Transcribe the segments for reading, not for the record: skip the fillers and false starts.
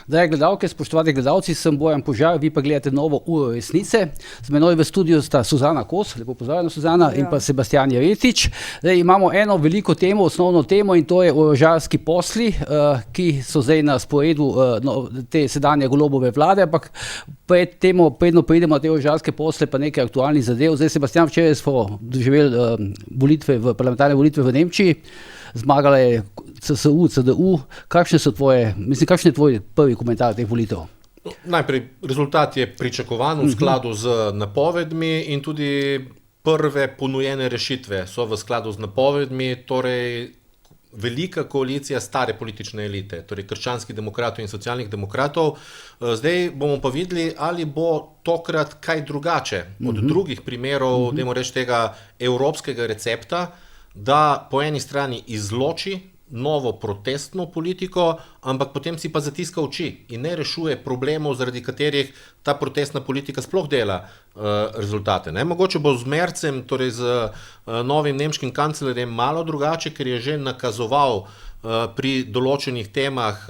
Drage gledalke, spoštovani gledalci, sem Bojan Požar, vi pa gledate novo Uro resnice. Z menoj v studiu sta Suzana Kos, lepo pozdravljena Suzana, in pa Sebastijan Jeretič. Zdaj imamo eno veliko temo, osnovno temo, in to je orožarski posli, ki so zdaj na sporedu te sedanje Golobove vlade, ampak predno pridemo na te orožarske posle, pa nekaj aktualnih zadev. Zdaj, Sebastijan, včeraj smo doživeli parlamentarne volitve v Nemčiji. Zmagala je CSU, CDU. Kakšen je tvoj prvi komentar teh volitev? Najprej, rezultat je pričakovan v skladu z napovedmi in tudi prve ponujene rešitve so v skladu z napovedmi, torej velika koalicija stare politične elite, torej krščanskih demokratov in socialnih demokratov. Zdaj bomo pa videli, ali bo tokrat kaj drugače od drugih primerov, dajmo reči tega evropskega recepta, da po eni strani izloči novo protestno politiko, ampak potem si pa zatiska oči in ne rešuje problemov, zaradi katerih ta protestna politika sploh dela rezultate. Mogoče bo z Merzem, torej z novim nemškim kanclerjem, malo drugače, ker je že nakazoval pri določenih temah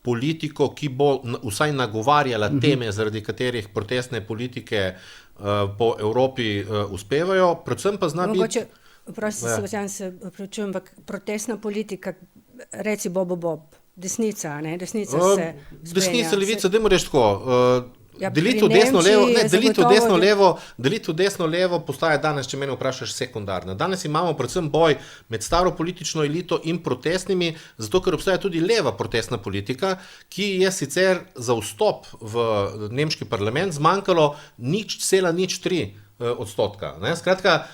politiko, ki bo vsaj nagovarjala teme, zaradi katerih protestne politike po Evropi uspevajo. Predvsem pa zna biti... Prosti, Sebastijan, se prečujem, ampak protestna politika, reci Bob, desnica, ne? Desnica se spreja. Desnica, levica, dajmo reči tako, delitev desno-levo postaja danes, če mene vprašaš, sekundarna. Danes imamo predvsem boj med staro politično elito in protestnimi, zato ker obstaja tudi leva protestna politika, ki je sicer za vstop v nemški parlament zmanjkalo 0,03%. Skratka,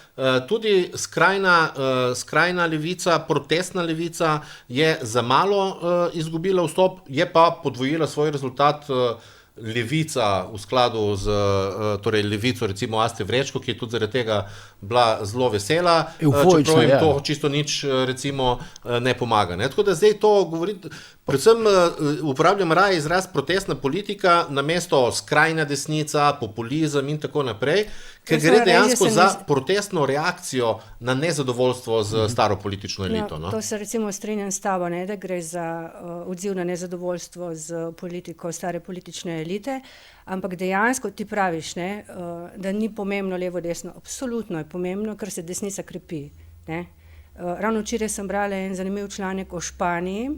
tudi skrajna levica, protestna levica je za malo izgubila vstop, je pa podvojila svoj rezultat levica v skladu z levico, recimo Aste Vrečko, ki je tudi zaradi tega bila zelo vesela, čeprav jim to čisto nič recimo ne pomaga. Tako da zdaj to govori, predvsem uporabljam raje izraz protestna politika namesto skrajna desnica, populizem in tako naprej, ker gre dejansko za protestno reakcijo na nezadovoljstvo z staro politično elito. To se recimo strinjam s tabo, da gre za odziv na nezadovoljstvo z politiko stare politične elite, ampak dejansko ti praviš, da ni pomembno levo-desno. Absolutno je pomembno, ker se desnica krepi. Ravno včeraj sem brala en zanimiv članek o Španiji,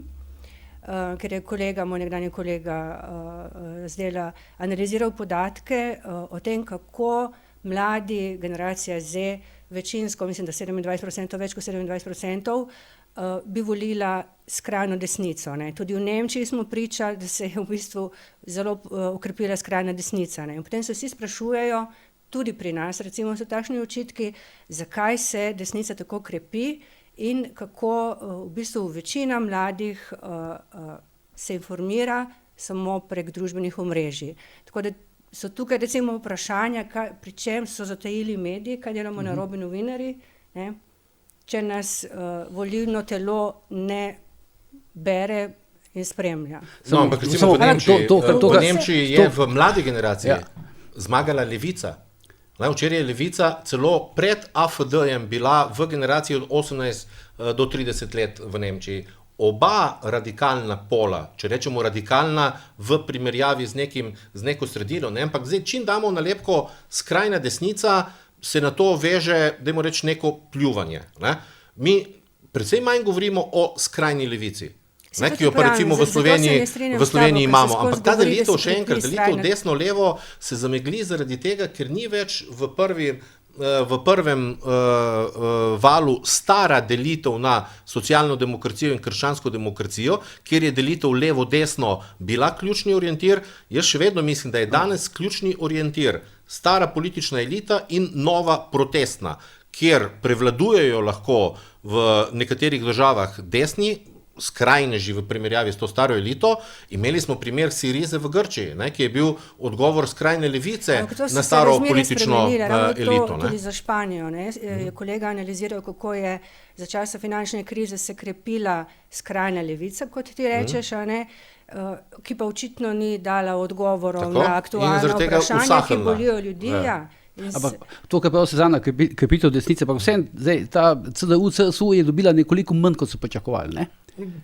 ker je moj nekdanji kolega zdajle analiziral podatke o tem, kako mladi, generacija Z, večinsko, mislim, da 27%, več kot 27%, bi volila skrajno desnico. Tudi v Nemčiji smo priča, da se je v bistvu zelo ukrepila skrajna desnica. In potem se vsi sprašujejo, tudi pri nas, recimo so takšni očitki, zakaj se desnica tako krepi in kako v bistvu večina mladih se informira samo prek družbenih omrežij. Tako da so tukaj recimo vprašanja, pri čem so zatajili mediji, kaj delamo narobe novinarji, če nas volilno telo ne bere in spremlja. No, ampak recimo v Nemčiji je v mladi generaciji zmagala levica. Včeraj je levica celo pred AfD-jem bila v generaciji od 18 do 30 let v Nemčiji. Oba radikalna pola, če rečemo radikalna v primerjavi z neko sredino, ampak zdaj, čim damo nalepko skrajna desnica, se na to veže, dajmo reči, neko pljuvanje. Mi predvsem manj govorimo o skrajni levici, ki jo pa recimo v Sloveniji imamo. Ampak ta delitev, še enkrat, delitev desno-levo se zamegli zaradi tega, ker ni več v prvem valu stara delitev na socialno demokracijo in krščansko demokracijo, kjer je delitev levo-desno bila ključni orientir. Jaz še vedno mislim, da je danes ključni orientir stara politična elita in nova protestna, kjer prevladujejo lahko v nekaterih državah desni, skrajneži v primerjavi s to staro elito. Imeli smo primer Sirize v Grčiji, ki je bil odgovor skrajne levice na staro politično elito. Tudi za Španijo. Je kolega analiziral, kako je za časa finančne krize se krepila skrajna levica, kot ti rečeš, ki pa očitno ni dala odgovorov na aktualna vprašanja, ki bolijo ljudi. Ampak to, kar prav Suzana, krepitev desnice, pa vsem, ta CDU, CSU je dobila nekoliko manj, kot so pričakovali,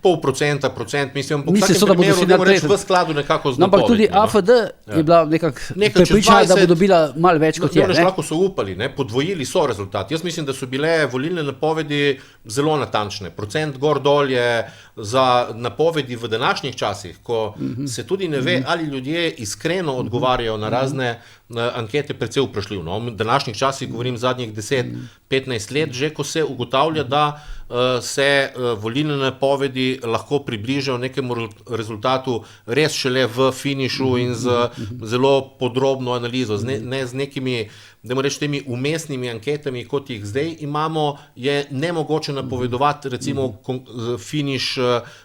%, mislim, v vsakem primeru ne more reči v skladu nekako z napovedmi. Ampak tudi AFD je bila nekako prepričana, da bo dobila malo več kot je. Lahko so upali, podvojili so rezultat. Jaz mislim, da so bile volilne napovedi zelo natančne. Procent gor dol je za napovedi v današnjih časih, ko se tudi ne ve, ali ljudje iskreno odgovarjajo na razne ankete, precej vprašljiv. V današnjih časih, govorim zadnjih 10-15 let, že ko se ugotavlja, da se volilne napovedi lahko približajo nekemu rezultatu res šele v finišu in z zelo podrobno analizo, ne z nekimi, da reči, temi umestnimi anketami, kot jih zdaj imamo, je nemogoče napovedovati recimo finiš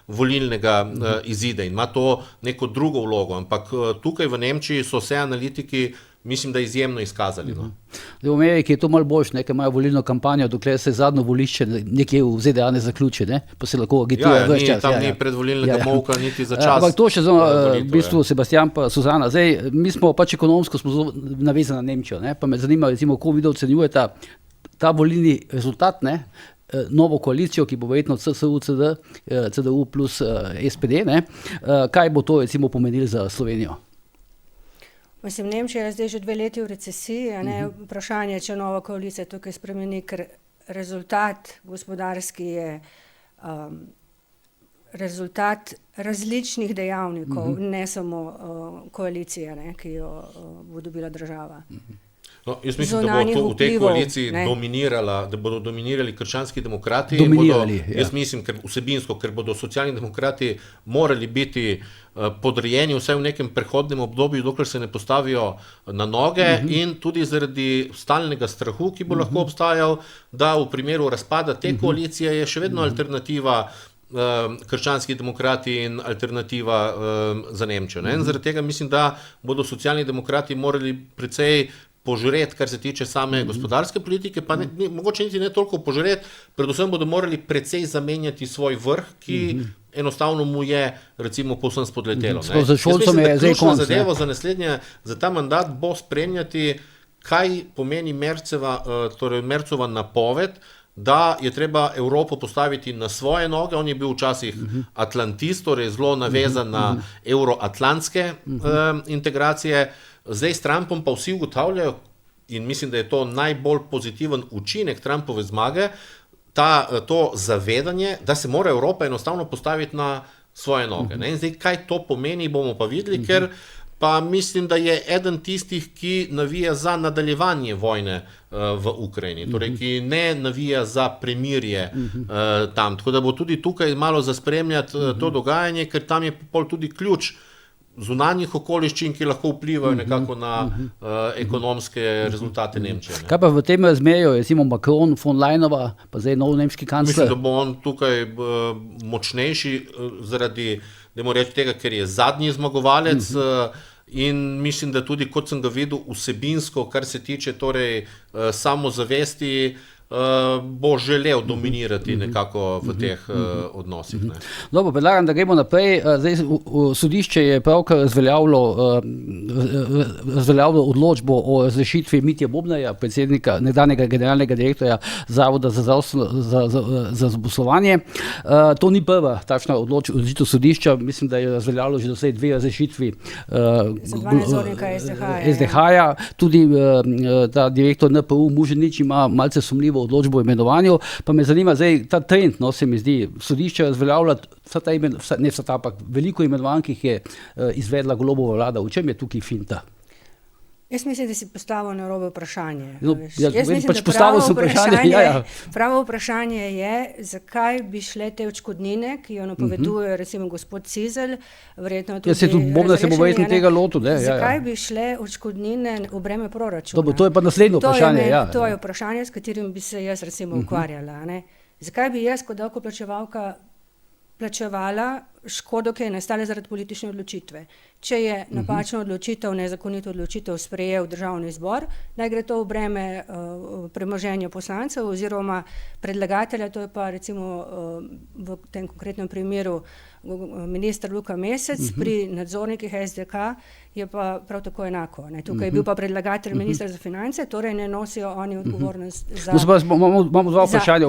volilnega izida in ima to neko drugo vlogo, ampak tukaj v Nemčiji so se analitiki, mislim, da izjemno izkazali. V Ameriki je to malo boljše, ker imajo volilno kampanjo, dokler se zadnjo volišče nekje v ZDA ne zaključi, pa se lahko agitira več čas. Tam ni predvolilnega molka niti za čas. Ampak to še v bistvu Sebastian pa Suzana. Zdaj, mi smo pač ekonomsko navezani na Nemčijo, pa me zanima, recimo, kako vi ocenjujete ta volilni rezultat, novo koalicijo, ki bo verjetno CSU, CDU plus SPD, kaj bo to recimo pomenilo za Slovenijo? Mislim, Nemčija je zdaj že 2 leti v recesiji, vprašanje, če nova koalicija tukaj spremeni, ker rezultat gospodarski je rezultat različnih dejavnikov, ne samo koalicije, ki jo bo dobila država. Jaz mislim, da bo to v tej koaliciji da bodo dominirali krščanski demokrati. Jaz mislim, vsebinsko, ker bodo socialni demokrati morali biti podrejeni vsaj v nekem prehodnem obdobju, dokler se ne postavijo na noge in tudi zaradi stalnega strahu, ki bo lahko obstajal, da v primeru razpada te koalicije je še vedno alternativa krščanski demokrati in alternativa za Nemčijo. In zaradi tega mislim, da bodo socialni demokrati morali precej požreti, kar se tiče same gospodarske politike, pa mogoče niti ne toliko požreti, predvsem bodo morali precej zamenjati svoj vrh, ki enostavno mu je recimo povsem spodletelo. Za Šolcom je zdaj konc. Zadevo za ta mandat bo spremljati, kaj pomeni Mercova napoved, da je treba Evropo postaviti na svoje noge. On je bil včasih atlantist, torej zelo navezan na euroatlantske integracije. Zdaj s Trumpom pa vsi ugotavljajo, in mislim, da je to najbolj pozitiven učinek Trumpove zmage, to zavedanje, da se mora Evropa enostavno postaviti na svoje noge. In zdaj, kaj to pomeni, bomo pa videli, ker pa mislim, da je eden tistih, ki navija za nadaljevanje vojne v Ukrajini, torej ki ne navija za premirje tam. Tako da bo tudi tukaj malo zaspremljati to dogajanje, ker tam je pol tudi ključ zunanjih okoliščin, ki lahko vplivajo nekako na ekonomske rezultate Nemčije. Kaj pa v tem razmerju, recimo Macron, von Leinova, pa zdaj nov nemški kancler? Mislim, da bo on tukaj močnejši zaradi, tega, ker je zadnji zmagovalec in mislim, da tudi, kot sem ga videl, vsebinsko, kar se tiče torej samozavesti, bo želel dominirati nekako v teh odnosih. Dobro, predlagam, da gremo naprej. Zdaj, sodišče je pravkar razveljavilo odločbo o razrešitvi Mitje Bobnarja, predsednika, nekdanjega generalnega direktorja Zavoda za zaposlovanje. To ni prva takšna odločitev sodišča, mislim, da je razveljavilo že doslej 2 razrešitvi SDH-ja. Tudi ta direktor NPU Muženič ima malce sumljivo odločbo o imenovanju, pa me zanima zdaj ta trend, se mi zdi, sodišče razveljavlja veliko imenovanj, ki jih je izvedla Golobova vlada. V čem je tukaj finta? Jaz mislim, da si postavil na robe vprašanje. Pravo vprašanje je, zakaj bi šle te odškodnine, ki jo napoveduje recimo gospod Cizelj, verjetno tudi zakaj bi šle odškodnine v breme proračuna. To je pa naslednje vprašanje. To je vprašanje, s katerim bi se jaz recimo ukvarjala. Zakaj bi jaz kot davkoplačevalka plačevala škodo, ki je nastala zaradi politične odločitve. Če je napačno odločitev, nezakonito odločitev sprejel Državni zbor, naj gre to v breme premoženja poslancev oziroma predlagatelja, to je pa recimo v tem konkretnem primeru minister Luka Mesec, pri nadzornikih SDK je pa prav tako enako. Ne. Tukaj je bil pa predlagatelj minister za finance, torej ne nosijo oni odgovornost za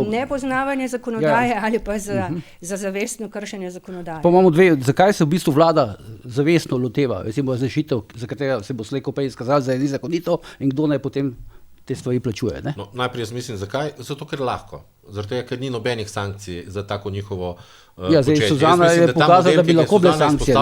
nepoznavanje zakonodaje ali pa za zavestno kršenje zakonodaje. Pa imamo dve, zakaj se v bistvu vlada zavestno loteva, recimo razrešitev, za katero se bo slej ko prej izkazalo, da je nezakonito in kdo naj potem te stvari plačuje. Ne? No, najprej jaz mislim, zakaj? Zato, ker lahko. Zato, ker ni nobenih sankcij za tako njihovo početje. Suzana je pokazala, da bi lahko bile sankcije.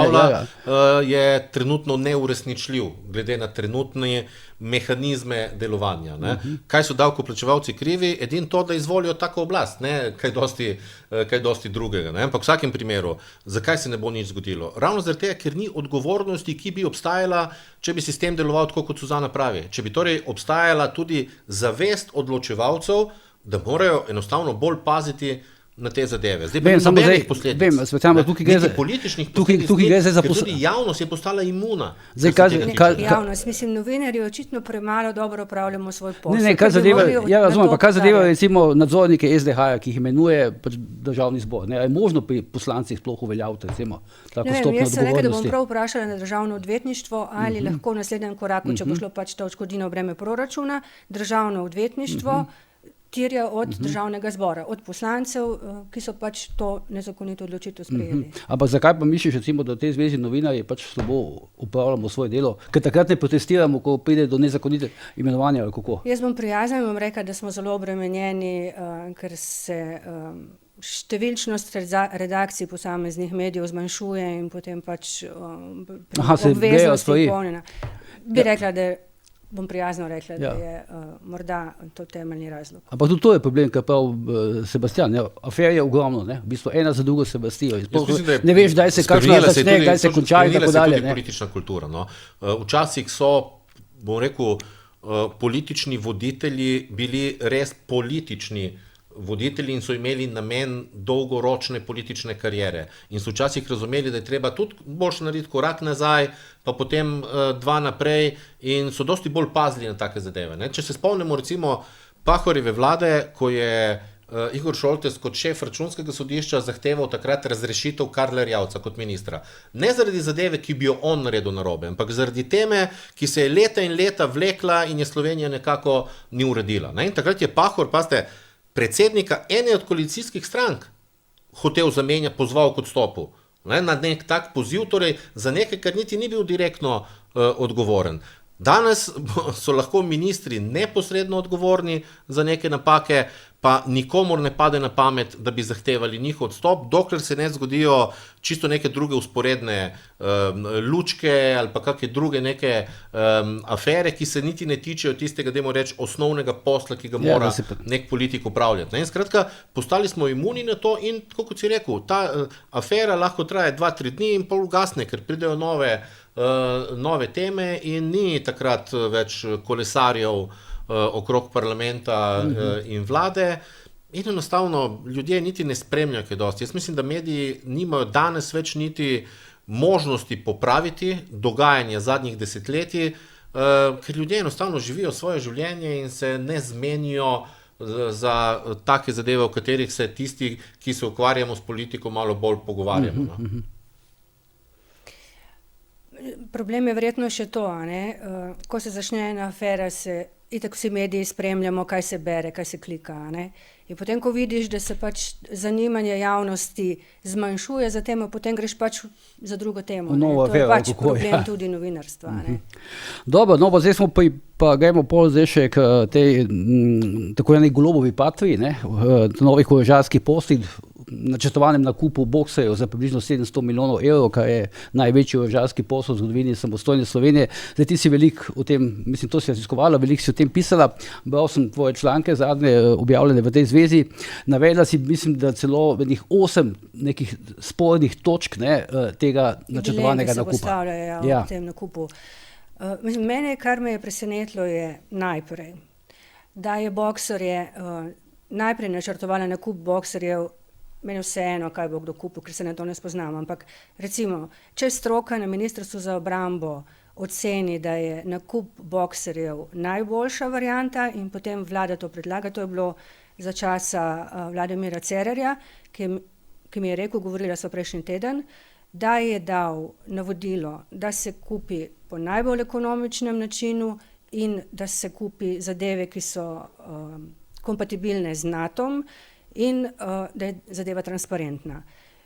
Je trenutno neuresničljiv, glede na trenutne mehanizme delovanja. Kaj so davkoplačevalci krivi? Edino to, da izvolijo tako oblast, ne kaj dosti drugega. Ne? Ampak v vsakem primeru, zakaj se ne bo nič zgodilo? Ravno zaradi tega, ker ni odgovornosti, ki bi obstajala, če bi sistem deloval tako, kot Suzana pravi. Če bi torej obstajala tudi zavest odločevalcev, da morajo enostavno bolj paziti na te zadeve. Zdaj pa ni nobenih posledic. Niti političnih posledic, ker tudi javnost je postala imuna. Javnost, mislim, novinarji očitno premalo dobro opravljamo svoj posel. Kar zadeva recimo nadzornike SDH-ja, ki jih imenuje Državni zbor. Je možno pri poslancih sploh uveljaviti recimo tako stopnjo odgovornosti? Jaz sem rekel, da bom prav vprašala na Državno odvetništvo, ali lahko v naslednjem koraku, če bo šlo pač to odškodnino v breme proračuna, Državno odvetništvo terja od Državnega zbora, od poslancev, ki so pač to nezakonito odločitev sprejeli. Ampak zakaj pa misliš, recimo, da v tej zvezi novinarji pač slabo upravljamo svoje delo? Ker takrat ne protestiramo, ko pride do nezakonite imenovanja ali kako? Jaz bom prijazna in bom rekla, da smo zelo obremenjeni, ker se številčnost redakcij posameznih medijev zmanjšuje in potem pač obveznosti izpolnjena. Bi rekla, da bom prijazno rekla, da je morda to temeljni razlog. Ampak tudi to je problem, kar prav Sebastian. Afer je ogromno, ne? V bistvu ena za drugo se vrstijo. Ne veš, kdaj se kakšna začne, kdaj se konča in tako dalje. Spremenila se tudi politična kultura. No? Včasih so, bom rekel, politični voditelji bili res politični voditelji in so imeli namen dolgoročne politične kariere. In so včasih razumeli, da je treba tudi boljše narediti korak nazaj, pa potem dva naprej in so dosti bolj pazili na take zadeve. Ne? Če se spomnimo recimo Pahorjeve vlade, ko je Igor Šoltes kot šef Računskega sodišča zahteval takrat razrešitev Karla Erjavca kot ministra. Ne zaradi zadeve, ki bi jo on naredil narobe, ampak zaradi teme, ki se je leta in leta vlekla in je Slovenija nekako ni uredila. Ne? In takrat je Pahor, pazite, predsednika ene od koalicijskih strank hotel zamenjati, pozval k odstopu. Na nek tak poziv, torej za nekaj, kar niti ni bil direktno odgovoren. Danes so lahko ministri neposredno odgovorni za neke napake, pa nikomur ne pade na pamet, da bi zahtevali njihov odstop, dokler se ne zgodijo čisto neke druge usporedne lučke ali pa kakšne druge neke afere, ki se niti ne tičejo tistega, dajmo reči, osnovnega posla, ki ga mora nek politik upravljati. In skratka, postali smo imuni na to in, tako kot si rekel, ta afera lahko traje 2-3 dni in pol ugasne, ker pridejo nove teme in ni takrat več kolesarjev okrog parlamenta in vlade in enostavno ljudje niti ne spremljajo kaj dosti. Jaz mislim, da mediji nimajo danes več niti možnosti popraviti dogajanje zadnjih desetletij, ker ljudje enostavno živijo svoje življenje in se ne zmenijo za take zadeve, o katerih se tisti, ki se ukvarjamo s politiko, malo bolj pogovarjamo. Problem je verjetno še to, ko se začne ena afera, itak vsi mediji spremljamo, kaj se bere, kaj se klika. In potem, ko vidiš, da se pač zanimanje javnosti zmanjšuje za temo, potem greš pač za drugo temo. To je pač problem tudi novinarstva. Dobro, no pa zdaj smo pa gremo pol zdaj še k tej tako eni Golobovi patri, novih orožarskih poslih, načrtovanem nakupu bokserjev za približno 700 milijonov evrov, kar je največji orožarski posel v zgodovini samostojne Slovenije. Zdaj ti si veliko o tem, mislim, to si raziskovala, veliko si o tem pisala, bral sem tvoje članke zadnje objavljene v tej zvezi, navedla si, mislim, da celo 8 nekih spornih točk tega načrtovanega nakupa. Ki se postavljajo v tem nakupu. Mene, kar me je presenetilo, je najprej, da je bokserje najprej načrtovala nakup bokserjev meni vseeno, kaj bo kdo kupil, ker se na to ne spoznam, ampak recimo, če stroka na Ministrstvu za obrambo oceni, da je nakup boxerjev najboljša varianta in potem vlada to predlaga, to je bilo za časa vlade Mira Cerarja, ki mi je rekel, govorila so prejšnji teden, da je dal navodilo, da se kupi po najbolj ekonomičnem načinu in da se kupi zadeve, ki so kompatibilne z NATO-om in da je zadeva transparentna.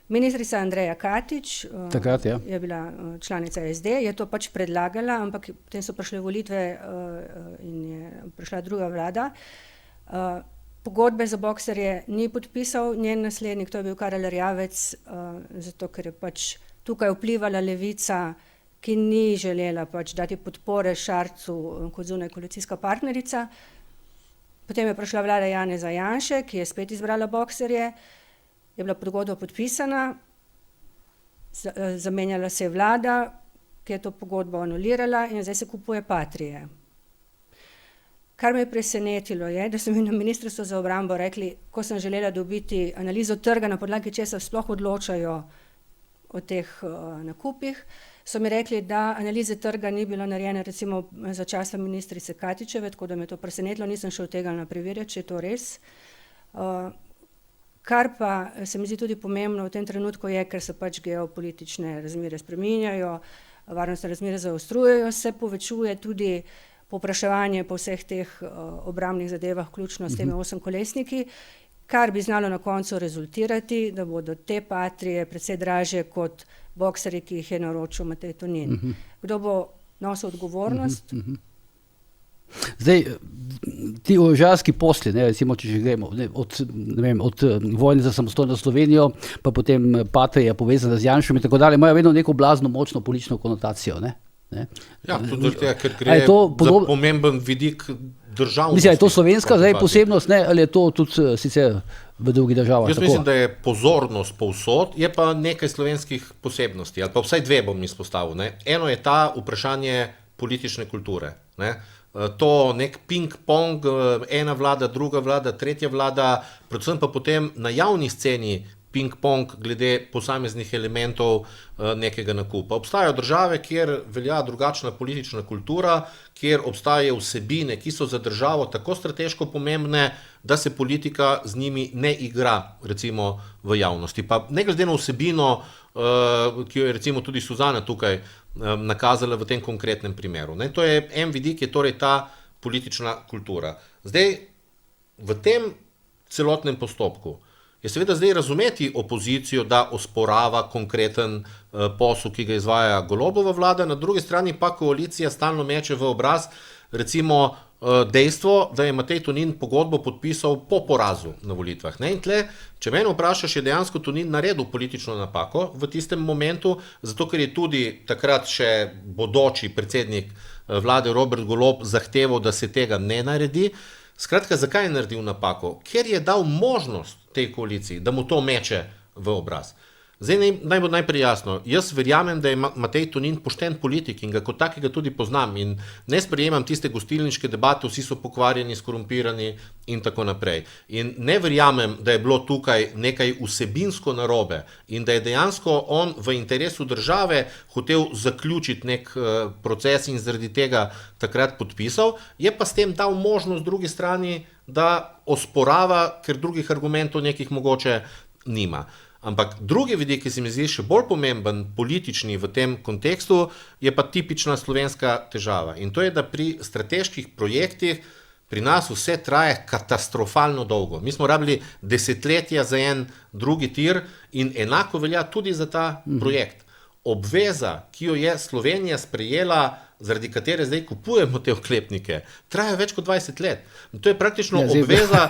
Ministrica Andreja Katič Takrat, ja. Je bila članica SD, je to pač predlagala, ampak potem so prišle volitve in je prišla druga vlada. Pogodbe za boxerje ni podpisal njen naslednik, to je bil Karel Erjavec, zato ker je pač tukaj vplivala Levica, ki ni želela pač dati podpore Šarcu kot zunaj koalicijska partnerica. Potem je prišla vlada Janeza Janše, ki je spet izbrala boxerje, je bila pogodba podpisana, zamenjala se je vlada, ki je to pogodbo anulirala in zdaj se kupuje Patrije. Kar me je presenetilo je, da so mi na Ministrstvu za obrambo rekli, ko sem želela dobiti analizo trga, na podlagi česa sploh odločajo o teh nakupih, so mi rekli, da analize trga ni bilo narejene recimo za časa ministrice Katičeve, tako da me to presenetilo, nisem šel tega preverjati, če je to res. Kar pa se mi zdi tudi pomembno v tem trenutku je, ker se pač geopolitične razmere spreminjajo, varnostne razmere zaostrujejo, se povečuje tudi povpraševanje po vseh teh obrambnih zadevah, vključno s temi 8-kolesniki, kar bi znalo na koncu rezultirati, da bodo te Patrije precej dražje kot boxerji, ki jih je naročil Matej Tonin. Kdo bo nosil odgovornost? Zdaj, ti orožarski posli, recimo, če že gremo, od vojne za samostojno Slovenijo, pa potem Patrija povezana z Janšom in tako dalje, imajo vedno neko blazno močno politično konotacijo, ne? Ja, tudi ker gre za pomemben vidik državnosti. Mislim, je to slovenska zdaj posebnost, ne? Ali je to tudi sicer v drugih državah? Jaz mislim, da je pozornost povsod, je pa nekaj slovenskih posebnosti, ali pa vsaj dve bom izpostavil. Ne? Eno je ta vprašanje politične kulture. Ne? To nek ping-pong, ena vlada, druga vlada, tretja vlada, predvsem pa potem na javni sceni ping-pong glede posameznih elementov nekega nakupa. Obstajajo države, kjer velja drugačna politična kultura, kjer obstajajo vsebine, ki so za državo tako strateško pomembne, da se politika z njimi ne igra, recimo v javnosti. Pa ne glede na vsebino, ki jo je recimo tudi Suzana tukaj nakazala v tem konkretnem primeru. Ne? To je en vidik, je torej ta politična kultura. Zdaj, v tem celotnem postopku je seveda zdaj razumeti opozicijo, da osporava konkreten posel, ki ga izvaja Golobova vlada, na drugi strani pa koalicija stalno meče v obraz recimo dejstvo, da je Matej Tonin pogodbo podpisal po porazu na volitvah. Ne? In tle, če mene vprašaš, je dejansko Tonin naredil politično napako v tistem momentu, zato ker je tudi takrat še bodoči predsednik vlade Robert Golob zahteval, da se tega ne naredi. Skratka, zakaj je naredil napako? Ker je dal možnost tej koaliciji, da mu to meče v obraz. Zdaj naj bo najprej jasno, jaz verjamem, da je Matej Tonin pošten politik in ga kot takega tudi poznam in ne sprejemam tiste gostilniške debate, vsi so pokvarjeni, skorumpirani in tako naprej. In ne verjamem, da je bilo tukaj nekaj vsebinsko narobe in da je dejansko on v interesu države hotel zaključiti nek proces in zaradi tega takrat podpisal, je pa s tem dal možnost drugi strani, da osporava, ker drugih argumentov nekih mogoče nima. Ampak drugi vidik, ki se mi zdi še bolj pomemben, politični v tem kontekstu, je pa tipična slovenska težava. In to je, da pri strateških projektih pri nas vse traje katastrofalno dolgo. Mi smo rabili desetletja za en drugi tir in enako velja tudi za ta projekt. Obveza, ki jo je Slovenija sprejela, zaradi katere zdaj kupujemo te oklepnike, traja več kot 20 let. To je praktično obveza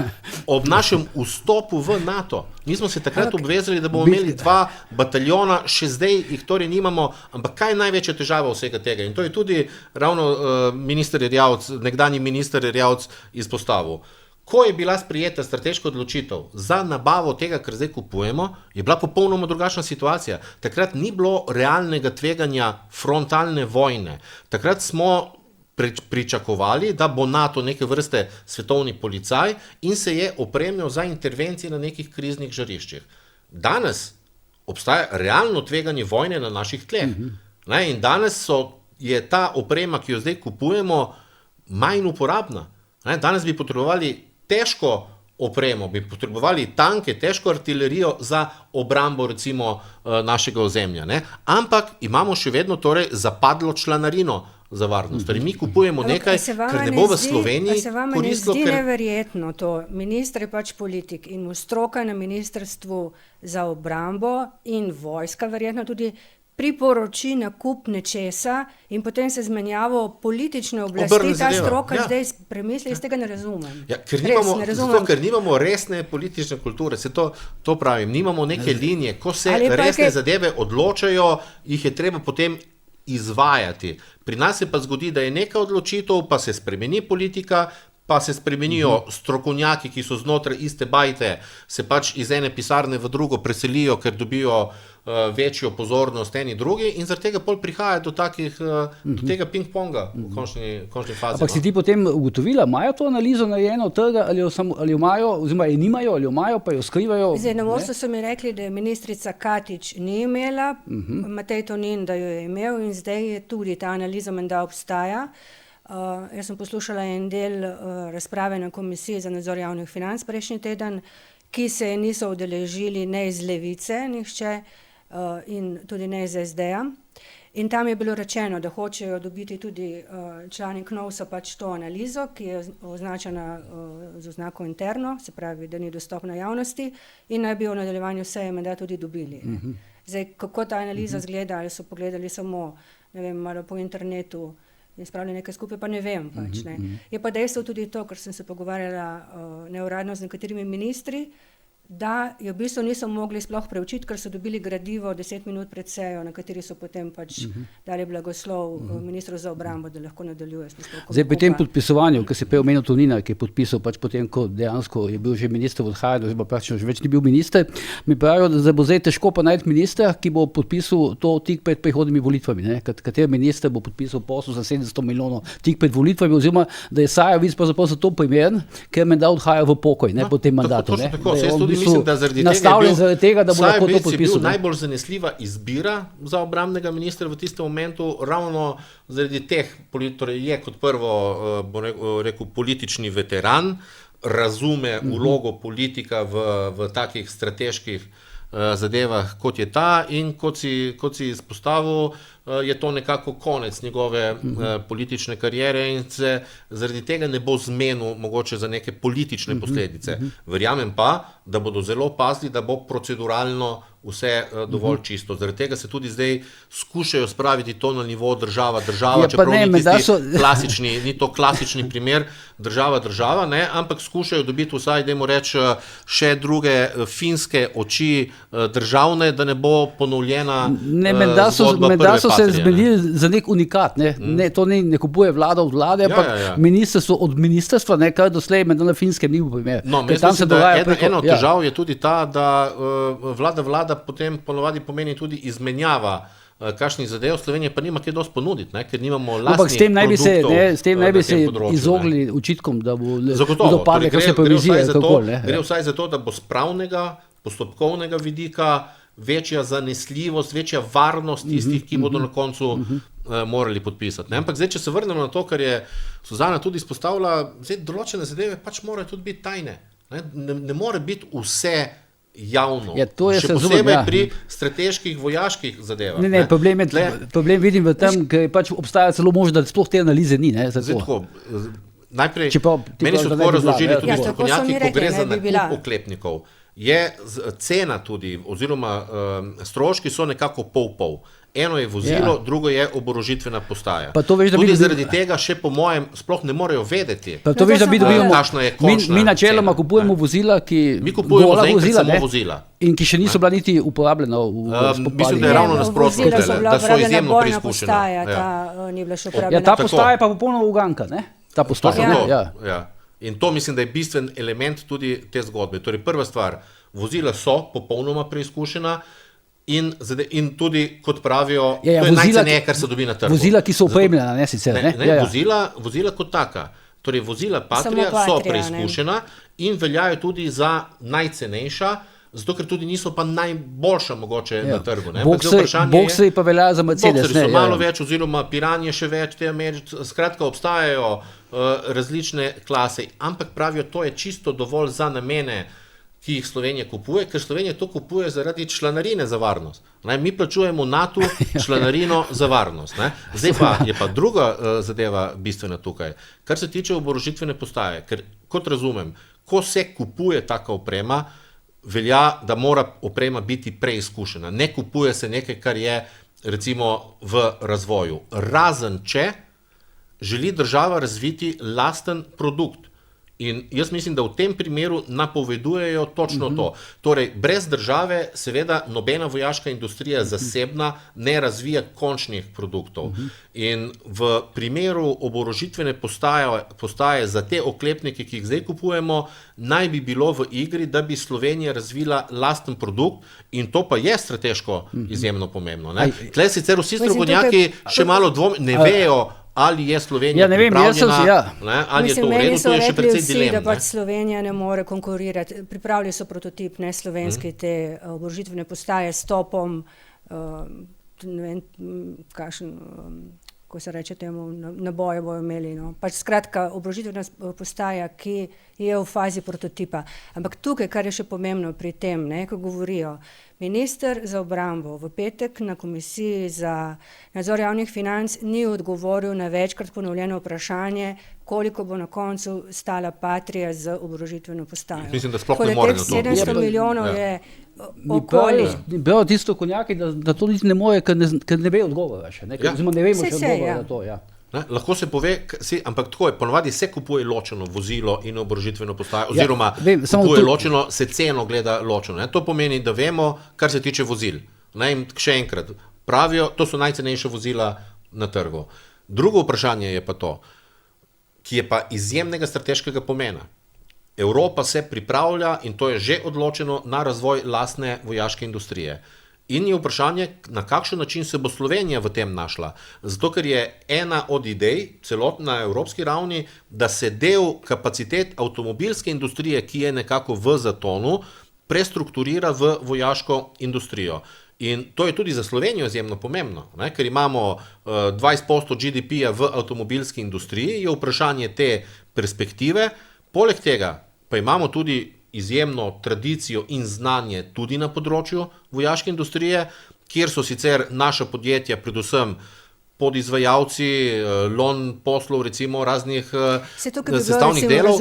ob našem vstopu v NATO. Mi smo se takrat obvezali, da bomo imeli 2 bataljona, še zdaj jih torej nimamo, ampak kaj je največja težava vsega tega? In to je tudi ravno nekdanji minister Erjavec izpostavil. Ko je bila sprejeta strateška odločitev za nabavo tega, kar zdaj kupujemo, je bila popolnoma drugačna situacija. Takrat ni bilo realnega tveganja frontalne vojne. Takrat smo pričakovali, da bo NATO neke vrste svetovni policaj in se je opremljal za intervencije na nekih kriznih žariščih. Danes obstaja realno tveganje vojne na naših tleh. In danes je ta oprema, ki jo zdaj kupujemo, manj uporabna. Danes bi potrebovali težko opremo, bi potrebovali tanke, težko artilerijo za obrambo recimo našega ozemlja. Ampak imamo še vedno torej zapadlo članarino za varnost. Torej, mi kupujemo nekaj, kar ne bo v Sloveniji koristilo. Se vama ne zdi neverjetno to? Minister je pač politik in mu stroka na ministrstvu za obrambo in vojska verjetno tudi priporoči nakup nečesa in potem se zmenjavo politične oblasti, ta stroka zdaj premisli, iz tega ne razumem. Ker nimamo resne politične kulture, se to pravim, nimamo neke linije, ko se resne zadeve odločajo, jih je treba potem izvajati. Pri nas se pa zgodi, da je neka odločitev, pa se spremeni politika, pa se spremenijo strokovnjaki, ki so znotraj iste bajte, se pač iz ene pisarne v drugo preselijo, ker dobijo večjo pozornost eni drugi in zaradi tega pol prihaja do tega ping-ponga v končni fazi. Ampak si ti potem ugotovila, imajo to analizo narejeno od trga ali jo imajo, oziroma je nimajo, ali jo imajo, pa jo skrivajo? Zdaj, na Mostu so mi rekli, da je ministrica Katič ni imela, Matej Tonin, da jo je imel in zdaj je tudi ta analiza menda obstaja. Jaz sem poslušala en del razprave na Komisiji za nadzor javnih financ prejšnji teden, ki se niso udeležili ne iz Levice, nihče, in tudi ne iz SD-ja. In tam je bilo rečeno, da hočejo dobiti tudi člani KNOVS-a pač to analizo, ki je označena z oznako interno, se pravi, da ni dostopna javnosti in naj bi v nadaljevanju seje menda tudi dobili. Zdaj, kako ta analiza zgleda, ali so pogledali samo, ne vem, malo po internetu in spravili nekaj skupaj, pa ne vem pač, ne. Je pa dejstvo tudi to, ker sem se pogovarjala neuradno z nekaterimi ministri, da jo v bistvu niso mogli sploh preučiti, ker so dobili gradivo 10 minut pred sejo, na kateri so potem pač dali blagoslov ministru za obrambo, da lahko nadaljuje s postopkom. Zdaj pri tem podpisovanju, ki se prej omenil Tonina, ki je podpisal pač potem, ko dejansko je bil že minister odhajal, oziroma praktično že več ni bil minister, mi pravijo, da bo zdaj težko pa najti ministra, ki bo podpisal to tik pred prihodnimi volitvami, ne? Kateri minister bo podpisal posel za 700 milijonov tik pred volitvami, oziroma da je Sajovic pravzaprav za to primeren, ker menda odhaja v pokoj, ne, po tem mandatu, ne? Mislim, da zaradi tega, da bo lahko to podpisal. Je bil najbolj zanesljiva izbira za obrambnega ministra v tistem momentu, ravno zaradi teh, torej je kot prvo, bo rekel, politični veteran, razume vlogo politika v takih strateških zadevah, kot je ta, in kot si izpostavil, je to nekako konec njegove politične kariere in se zaradi tega ne bo zmenil mogoče za neke politične posledice. Verjamem pa, da bodo zelo pazili, da bo proceduralno vse dovolj čisto. Zaradi tega se tudi zdaj skušajo spraviti to na nivo država, čeprav ni to klasični primer država, ne, ampak skušajo dobiti vsaj, dajmo reči, še druge finske oči državne, da ne bo ponovljena zgodba prve Patrie. Se zmenili za nek unikat, ne, to ne kupuje vlada od vlade, ampak ministrstvo od ministrstva, ne, kar doslej med na Finskem ni bil primer. No, mislim, da ena od težav je tudi ta, da vlada potem ponovadi pomeni tudi izmenjava kakšnih zadev, Slovenija pa nima kaj dosti ponuditi, ker nimamo lastnih produktov. S tem naj bi se izognili očitkom, da bodo padle kakšne provizije. Gre vsaj za to, da bo z pravnega, postopkovnega vidika večja zanesljivost, večja varnost tistih, ki bodo na koncu morali podpisati. Ampak zdaj, če se vrnemo na to, kar je Suzana tudi izpostavila, zdaj določene zadeve pač morajo tudi biti tajne. Ne more biti vse javno. Še posebej pri strateških vojaških zadevah. Problem vidim v tem, ker pač obstaja celo možnost, da sploh te analize ni. Najprej, meni so tako razložili tudi strokovnjaki, ko gre za nakup oklepnikov. Je cena tudi, oziroma stroški so nekako pol-pol. Eno je vozilo, drugo je oborožitvena postaja. Tudi zaradi tega še po mojem sploh ne morejo vedeti, kakšna je končna. Mi načeloma kupujemo vozila, mi kupujemo zaenkrat samo vozila. In ki še niso bila niti uporabljena v spopadih. Mislim, da je ravno nasprotno, da so izjemno preizkušena. Ta postaja pa popolnoma uganka, ne? Ta postaja. In to mislim, da je bistven element tudi te zgodbe. Torej, prva stvar, vozila so popolnoma preizkušena in tudi, kot pravijo, to je najceneje, kar se dobi na trgu. Vozila, ki so opremljena, ne sicer. Vozila kot taka. Torej, vozila Patria so preizkušena in veljajo tudi za najcenejša, zato ker tudi niso pa najboljša mogoče na trgu. Boxer pa velja za Mercedes. Boxeri so malo več, oziroma Piran je še več, skratka obstajajo različne klase, ampak pravijo, to je čisto dovolj za namene, ki jih Slovenija kupuje, ker Slovenija to kupuje zaradi članarine za varnost. Mi plačujemo NATO članarino za varnost. Zdaj pa je pa druga zadeva bistvena tukaj. Kar se tiče oborožitvene postaje, ker kot razumem, ko se kupuje taka oprema, velja, da mora oprema biti preizkušena. Ne kupuje se nekaj, kar je recimo v razvoju. Razen če želi država razviti lasten produkt. In jaz mislim, da v tem primeru napovedujejo točno to. Torej, brez države seveda nobena vojaška industrija zasebna ne razvija končnih produktov. In v primeru oborožitvene postaje za te oklepnike, ki jih zdaj kupujemo, naj bi bilo v igri, da bi Slovenija razvila lasten produkt, in to pa je strateško izjemno pomembno. Tle sicer vsi strokovnjaki še malo ne vejo, ali je Slovenija pripravljena, ali je to v redu, to je še precej dilem. Da pač Slovenija ne more konkurirati. Pripravili so prototip slovenske te oborožitvene postaje s topom, ne vem, kakšen, ko se reče temu, naboje bojo imeli. Pač skratka, oborožitvena postaja, ki je v fazi prototipa. Ampak tukaj, kar je še pomembno pri tem, ko govorijo, minister za obrambo v petek na komisiji za nadzor javnih financ ni odgovoril na večkrat ponovljeno vprašanje, koliko bo na koncu stala Patria z oborožitveno postajo. Mislim, da sploh ne more na to. 700 milijonov je okoli. Bilo tisto konjaki, da to niti ne more, ker ne ve odgovora še. Ne vemo še odgovora na to. Lahko se pove, ampak tako je, ponovadi se kupuje ločeno vozilo in oborožitveno postajo, oziroma kupuje ločeno, se ceno gleda ločeno. To pomeni, da vemo, kar se tiče vozil. Še enkrat, pravijo, to so najcenejša vozila na trgu. Drugo vprašanje je pa to, ki je pa izjemnega strateškega pomena. Evropa se pripravlja, in to je že odločeno, na razvoj lastne vojaške industrije. In je vprašanje, na kakšen način se bo Slovenija v tem našla. Zato, ker je ena od idej, celotno na evropski ravni, da se del kapacitet avtomobilske industrije, ki je nekako v zatonu, prestrukturira v vojaško industrijo. In to je tudi za Slovenijo izjemno pomembno, ker imamo 20% GDP-ja v avtomobilski industriji, je vprašanje te perspektive. Poleg tega pa imamo tudi izjemno tradicijo in znanje tudi na področju vojaške industrije, kjer so sicer naša podjetja, predvsem podizvajalci, lon poslov, recimo raznih sestavnih delov,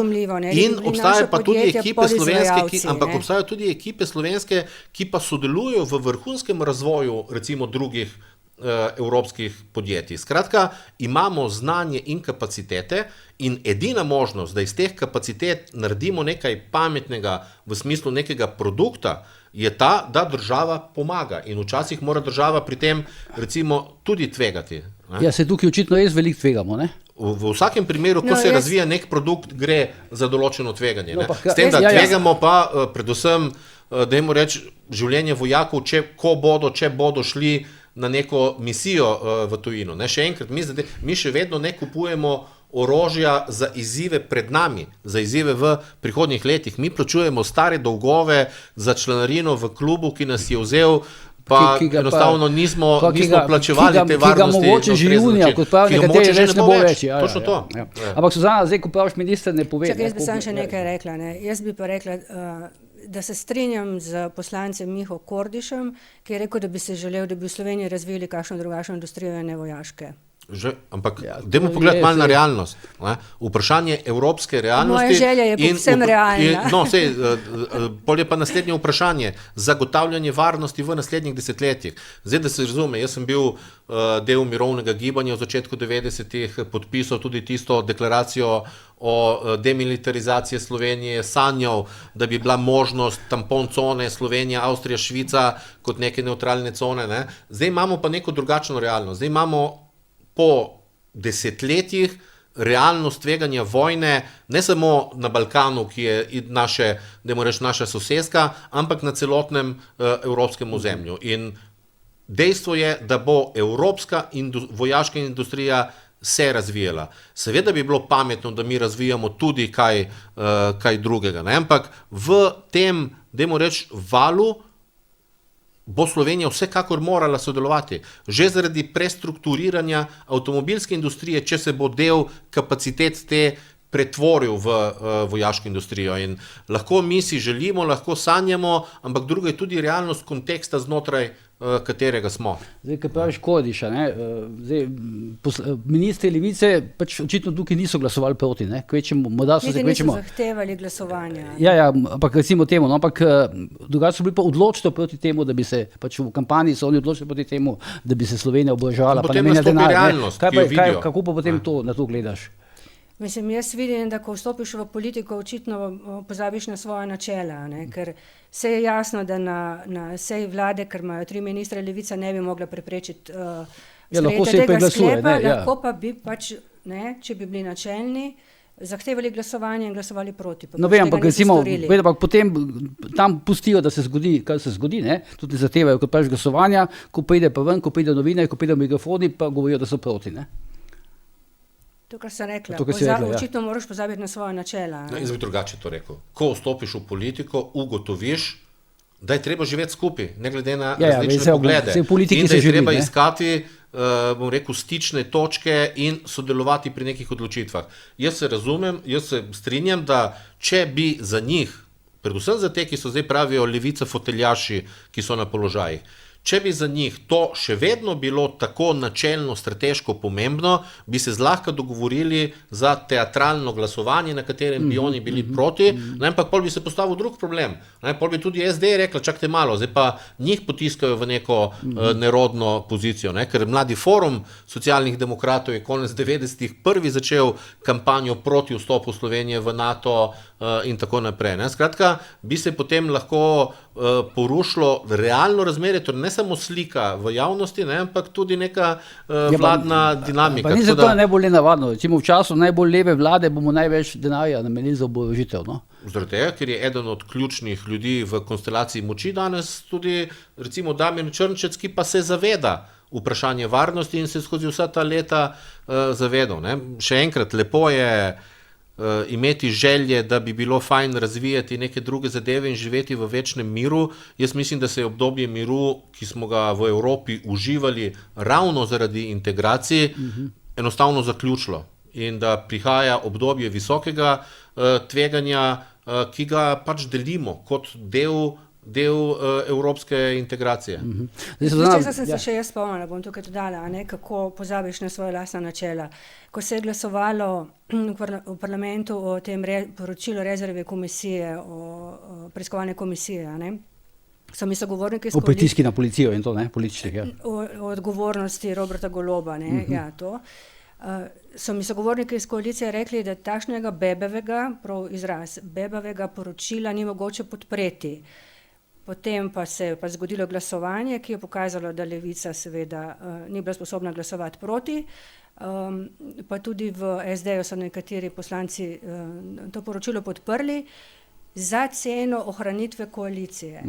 in obstajajo pa tudi ekipe slovenske, ampak obstajajo tudi ekipe slovenske, ki pa sodelujo v vrhunskem razvoju, recimo drugih evropskih podjetij. Skratka, imamo znanje in kapacitete, in edina možnost, da iz teh kapacitet naredimo nekaj pametnega v smislu nekega produkta, je ta, da država pomaga. In včasih mora država pri tem recimo tudi tvegati. Ja, se tukaj očitno res veliko tvegamo, ne? V vsakem primeru, ko se razvija nek produkt, gre za določeno tveganje. S tem, da tvegamo pa predvsem, dajmo reči, življenje vojakov, če bodo šli na neko misijo v tujino. Še enkrat, mi še vedno ne kupujemo orožja za izzive pred nami, za izzive v prihodnjih letih. Mi plačujemo stare dolgove za članarino v klubu, ki nas je vzel, pa enostavno nismo plačevali te varnosti. Ki ga mogoče že junija, kot pravi, nekateri več ne bo več. Točno to. Ampak Suzana, zdaj, ko praviš, minister ne pove. Čakaj, jaz bi sam še nekaj rekla. Jaz bi pa rekla, da se strinjam z poslancem Miho Kordišem, ki je rekel, da bi se želel, da bi v Sloveniji razvili kakšno drugačno industrijo, ne vojaške. Ampak dajmo pogledati malo na realnost. Vprašanje evropske realnosti. Moja želja je povsem realna. Pol je pa naslednje vprašanje. Zagotavljanje varnosti v naslednjih desetletjih. Zdaj, da se razume, jaz sem bil del mirovnega gibanja v začetku 90-ih, podpisal tudi tisto deklaracijo o demilitarizaciji Slovenije, sanjal, da bi bila možnost tampon cone Slovenija, Avstrija, Švica kot neke neutralne cone. Zdaj imamo pa neko drugačno realnost. Zdaj imamo po desetletjih realnost tveganja vojne, ne samo na Balkanu, ki je naša soseska, ampak na celotnem evropskem ozemlju. In dejstvo je, da bo evropska vojaška industrija se razvijala. Seveda bi bilo pametno, da mi razvijamo tudi kaj drugega, ampak v tem dajmo reči, valu bo Slovenija vsekakor morala sodelovati. Že zaradi prestrukturiranja avtomobilske industrije, če se bo del kapacitet te pretvoril v vojaško industrijo. In lahko mi si želimo, lahko sanjamo, ampak druga je tudi realnost konteksta znotraj katerega smo. Zdaj, kaj praviš Kordiša, ministri Levice pač očitno tukaj niso glasovali proti, ne? Niso zahtevali glasovanja. Ja, ampak recimo temu, no, ampak drugače so bili pa odločili proti temu, da bi se, pač v kampanji so oni odločili proti temu, da bi se Slovenija oboroževala, pa namenja denar. Kako pa potem na to gledaš? Mislim, jaz vidim, da ko vstopiš v politiko, očitno pozabiš na svoje načela, ne? Ker se je jasno, da na seji vlade, ker imajo 3 ministre, Levica ne bi mogla preprečiti sprejetje tega sklepa, lahko pa bi pač, ne, če bi bili načelni, zahtevali glasovanje in glasovali proti. No vem, ampak recimo, potem tam pustijo, da se zgodi, kar se zgodi, ne? Tudi zahtevajo, ko pač glasovanja, ko pride pa ven, ko pride novinarji, ko pride mikrofoni, pa govorijo, da so proti, ne? To, kar sem rekla, očitno moraš pozabiti na svoje načela. Jaz bi drugače to rekel. Ko vstopiš v politiko, ugotoviš, da je treba živeti skupaj, ne glede na različne poglede. In da je treba iskati, bom rekel, stične točke in sodelovati pri nekih odločitvah. Jaz se strinjam, da če bi za njih, predvsem za te, ki so zdaj pravijo levica foteljaši, ki so na položajih, če bi za njih to še vedno bilo tako načelno, strateško pomembno, bi se zlahka dogovorili za teatralno glasovanje, na katerem bi oni bili proti, ampak pol bi se postavil drug problem. Pol bi tudi SD rekla, čakajte malo, zdaj pa njih potiskajo v neko nerodno pozicijo, ker Mladi forum socialnih demokratov je konec 90-ih prvi začel kampanjo proti vstopu Slovenije v NATO in tako naprej. Skratka, bi se potem lahko porušilo realno razmerje, torej ne samo slika v javnosti, ampak tudi neka vladna dinamika. Pa ni zato najbolj nenavadno. Recimo v času najbolj leve vlade bomo največ denarja namenili za oborožitev, no? Zaradi tega, ker je eden od ključnih ljudi v konstelaciji moči danes tudi recimo Damjan Črnčec, ki pa se zaveda vprašanje varnosti in se skozi vsa ta leta zavedal. Še enkrat, lepo je imeti želje, da bi bilo fajn razvijati neke druge zadeve in živeti v večnem miru. Jaz mislim, da se je obdobje miru, ki smo ga v Evropi uživali ravno zaradi integracij, enostavno zaključilo. In da prihaja obdobje visokega tveganja, ki ga pač delimo kot del evropske integracije. Zdaj sem se še jaz spomnila, bom tukaj dodala, kako pozabiš na svoje lastna načela. Ko se je glasovalo v parlamentu o tem poročilu rezerve komisije, o preiskovalne komisije, so mi sogovorniki o pritiski na policijo in to, političnih, ja. O odgovornosti Roberta Goloba, ja, to. So mi sogovorniki iz koalicije rekli, da takšnega bebavega poročila ni mogoče podpreti. Potem pa se je zgodilo glasovanje, ki je pokazalo, da Levica seveda ni bila sposobna glasovati proti, pa tudi v SD-ju so nekateri poslanci to poročilo podprli za ceno ohranitve koalicije.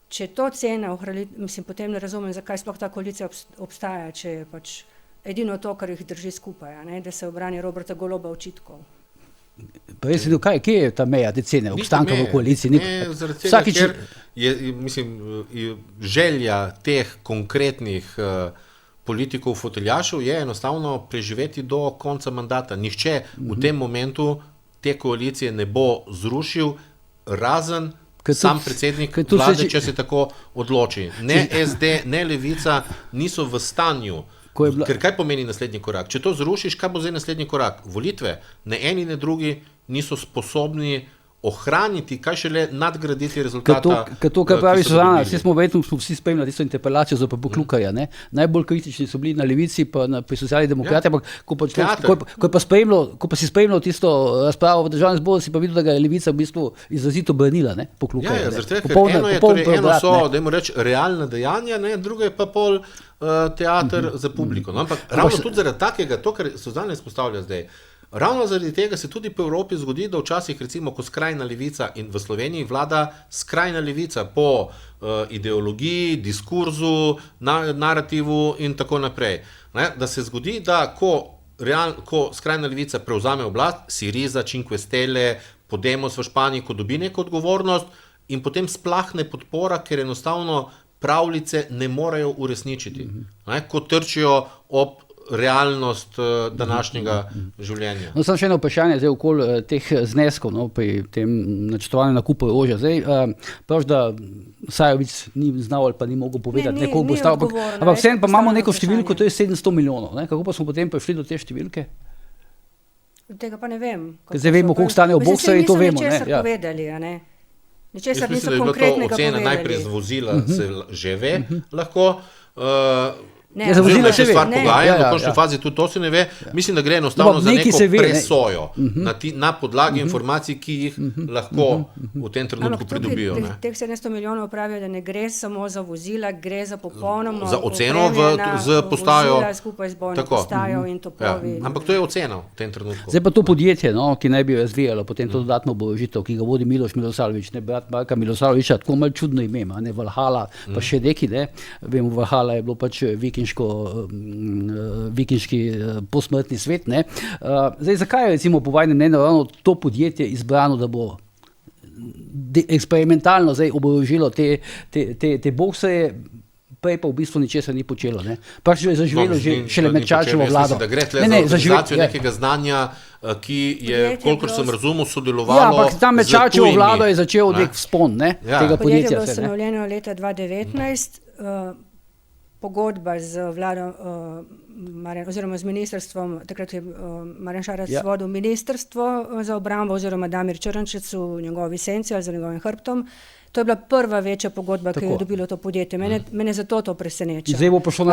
Če to cena ohranitve, potem ne razumem, zakaj sploh ta koalicija obstaja, če je pač edino to, kar jih drži skupaj, da se obrani Roberta Goloba očitkov. Pa res je, kje je ta meja te cene obstanka v koaliciji? Ker je, želja teh konkretnih politikov foteljašev je enostavno preživeti do konca mandata. Nihče v tem momentu te koalicije ne bo zrušil, razen sam predsednik vlade, če se tako odloči. Ne SD, ne Levica niso v stanju. Ker kaj pomeni naslednji korak? Če to zrušiš, kaj bo zdaj naslednji korak? Volitve? Ne eni, ne drugi niso sposobni ohraniti, kaj šele nadgraditi rezultata. To, kar pravi Suzana, smo vsi spremljali tisto interpelacijo za Poklukarja. Najbolj kritični so bili na Levici pa pri Socialnih demokratih, ampak ko pa si spremljal tisto razpravo v Državnem zboru, si pa videl, da ga je Levica v bistvu izrazito branila, Poklukarja. Eno so, dajmo reči, realna dejanja, drugo je pa pol teater za publiko. Ampak ravno tudi zaradi takega, to, kar Suzana izpostavlja zdaj, ravno zaradi tega se tudi po Evropi zgodi, da včasih recimo, ko skrajna levica in v Sloveniji vlada skrajna levica po ideologiji, diskurzu, narativu in tako naprej. Da se zgodi, da ko skrajna levica prevzame oblast, Syriza, Cinque Stelle, Podemos v Španiji, ko dobi neko odgovornost, in potem splahne podpora, ker enostavno pravljice ne morejo uresničiti, ko trčijo ob realnost današnjega življenja. No, samo še eno vprašanje zdaj okoli teh zneskov, pri tem načrtovanju nakupu orožja. Zdaj, prav, da Sajovic ni znal ali pa ni mogel povedati, koliko bo stalo, ampak vseeno pa imamo neko številko, to je 700 milijonov. Kako pa smo potem prišli do te številke? Tega pa ne vem. Zdaj vemo, koliko stanejo bokseri, to vemo. Niso ničesar povedali, a ne? Ničesar niso konkretnega povedali. Jaz mislim, da je bila to ocena najprej z vozila, se že ve lahko, oziroma še stvar pogajanj, v končni fazi tudi to se ne ve. Mislim, da gre enostavno za neko presojo na podlagi informacij, ki jih lahko v tem trenutku pridobijo. Teh 700 milijonov pravijo, da ne gre samo za vozila, gre za popolnoma za oceno z postajo, vozila skupaj z bojno postajo in topovi. Ampak to je ocena v tem trenutku. Zdaj pa to podjetje, ki naj bi razvijalo potem to dodatno oborožitev, ki ga vodi Miloš Milosavljević, brat Marka Milosavljevića, tako malo čudno ime, Valhalla, pa še neki, vemo, Valhalla je bilo pač vikinški posmrtni svet. Zdaj, zakaj je recimo po vajnem mnenju ravno to podjetje izbrano, da bo eksperimentalno zdaj oborožilo te bokserje, prej pa v bistvu ničesar ni počelo. Pač je zaživelo šele med Čarčevo vlado. Da gre tle za organizacijo nekega znanja, ki je, kolikor sem razumel, sodelovalo z tujimi. Ampak tam med Čarčevo vlado je začel nek vzpon tega podjetja. Podjetje je bilo ustanovljeno leta 2019, pogodba z vlado oziroma z ministrstvom, takrat je Marjan Šarec vodil ministrstvo za obrambo oziroma Damir Črnčec v njegovi senci ali za njegovim hrbtom. To je bila prva večja pogodba, ki je dobilo to podjetje. Mene zato to preseneča. Zdaj bo pošlo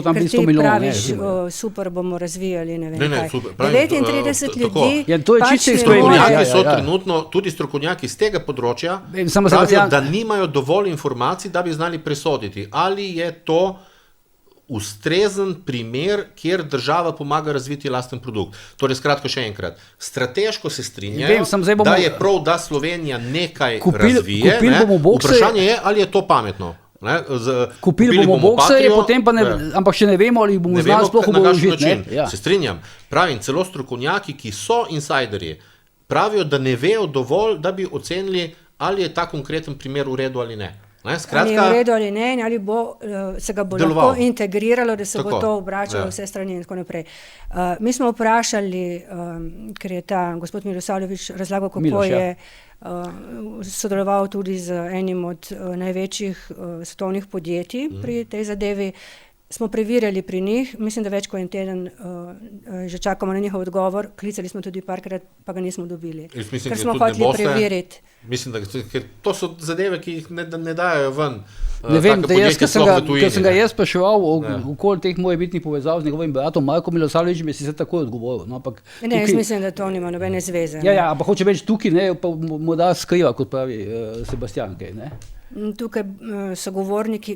tam 200 milijonov. Ker ti praviš, super bomo razvijali, ne vem kaj. Super. 39 ljudi. To je čisto strokovnjaki so trenutno, tudi strokovnjaki z tega področja, pravijo, da nimajo dovolj informacij, da bi znali presoditi, ali je to ustrezen primer, kjer država pomaga razviti lasten produkt. Torej, skratka še enkrat, strateško se strinjajo, da je prav, da Slovenija nekaj razvije. Vprašanje je, ali je to pametno. Kupili bomo bokserje, potem pa ne, ampak še ne vemo, ali bomo znali sploh oborožiti. Se strinjam. Pravim, celo strokovnjaki, ki so insiderji, pravijo, da ne vejo dovolj, da bi ocenili, ali je ta konkreten primer v redu ali ne. Ali je v redu ali ne, ali se ga bo lahko integriralo, da se bo to obračalo vse strani in tako naprej. Mi smo vprašali, ker je ta gospod Milosavljević razlagal, kako je sodeloval tudi z enim od največjih svetovnih podjetij pri tej zadevi. Smo preverjali pri njih, mislim, da več kot en teden že čakamo na njihov odgovor, klicali smo tudi parkrat, pa ga nismo dobili, ker smo hoteli preveriti. Mislim, ker to so zadeve, ki jih ne dajo ven. Ne vem, da ker sem ga jaz spraševal okoli teh morebitnih povezav z njegovim bratom Markom Milosavljevićem, je si se takoj odgovoril. Jaz mislim, da to nima nobene zveze. Ja, ampak hoče več tukaj, pa morda skriva, kot pravi Sebastian, kaj. Tukaj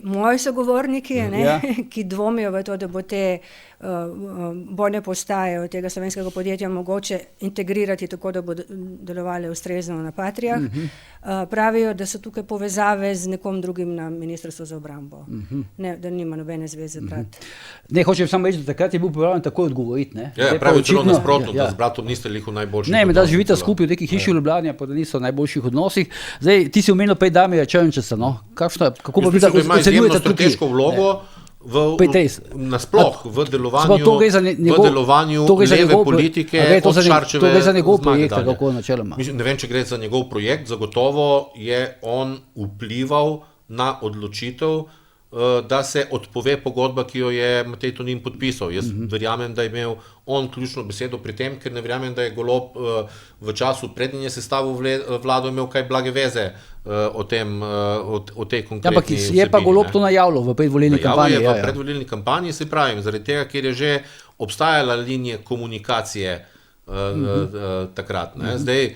moji sogovorniki, ki dvomijo v to, da bo te bojne postaje od tega slovenskega podjetja mogoče integrirati tako, da bodo delovali ustrezno na Patrijah, pravijo, da so tukaj povezave z nekom drugim na Ministrstvu za obrambo. Da nima nobene zveze brat. Ne, hočem samo reči, da takrat je bil pripravljen takoj odgovoriti. Pravijo celo nasprotno, da z bratom niste lih v najboljših odnosih. Ne, da živite skupaj v nekih hiši v Ljubljani, pa da niso v najboljših odnosih. Zdaj, ti si omenil prej Damirja Črnčeca, kako pa vi da ocenjujete strateško vlogo nasploh v delovanju leve politike od Šarčeve to gre za njegov projekt, kako načeloma. Ne vem, če gre za njegov projekt, zagotovo je on vplival na odločitev, da se odpove pogodba, ki jo je Matej Tonin podpisal. Jaz verjamem, da je imel on ključno besedo pri tem, ker ne verjamem, da je Golob v času prednje sestavil vlado imel kaj blage veze o tej konkretni ampak je pa Golob to najavljal v predvolilni kampanji. V predvolilni kampanji, se pravim, zaradi tega, ker je že obstajala linija komunikacije takrat. Zdaj,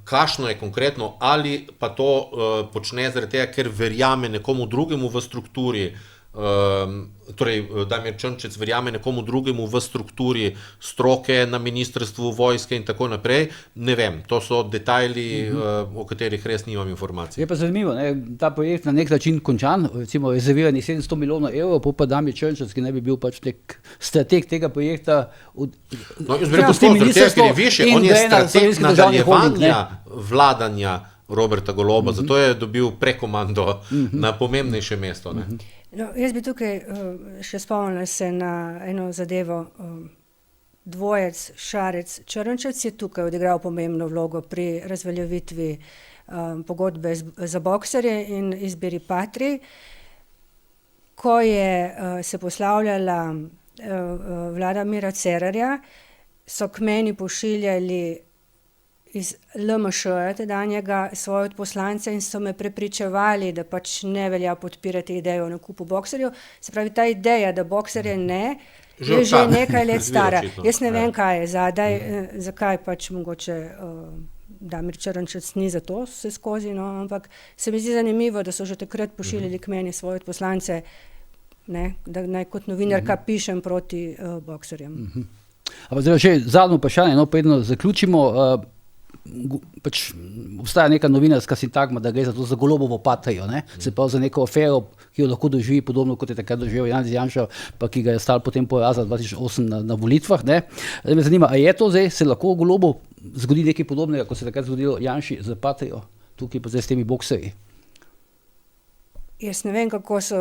kakšno je konkretno, ali pa to počne zaradi tega, ker verjame nekomu drugemu v strukturi, torej Damir Črnčec verjame nekomu drugemu v strukturi stroke na ministrstvu, vojske in tako naprej, ne vem, to so detajli, o katerih res nimam informacij. Je pa zanimivo, ta projekt na nek način končan, recimo rezervirani 700 milijonov evrov, pa Damir Črnčec, ki ne bi bil pač nek strateg tega projekta. No, jaz bi rekel, ker je više, on je strateg nadaljevanja vladanja Roberta Goloba, zato je dobil prekomando na pomembnejše mesto. Ne? No, jaz bi tukaj še spomnila se na eno zadevo. Dvojec Šarec-Črnčec je tukaj odigral pomembno vlogo pri razveljavitvi pogodbe za bokserje in izbiri Patrii. Ko je se poslavljala vlada Mira Cerarja, so k meni pošiljali iz LMŠ-ja tedanjega svoje odposlance in so me prepričevali, da pač ne velja podpirati idejo o nakupu bokserjev. Se pravi, ta ideja, da bokserje ne, je že nekaj let stara. Jaz ne vem, kaj je zadaj, zakaj pač mogoče Damir Črnčec ni za to vse skozi, no, ampak se mi zdi zanimivo, da so že takrat pošiljali k meni svoje odposlance, ne, da naj kot novinarka pišem proti bokserjem. Ampak zdaj še zadnjo vprašanje, no, predno zaključimo. Pač obstaja neka novinarska sintagma, da gre za Golobovo Patrijo, ne? Se pa za neko afero, ki jo lahko doživi podobno, kot je takrat doživel Janez Janša, pa ki ga je stal potem porazil 2008 na volitvah. Ne? Zdaj me zanima, a je to zdaj, se lahko Golobu zgodi nekaj podobnega, kot se takrat zgodilo Janši z Patrijo, tukaj pa zdaj s temi bokserji? Jaz ne vem, kako so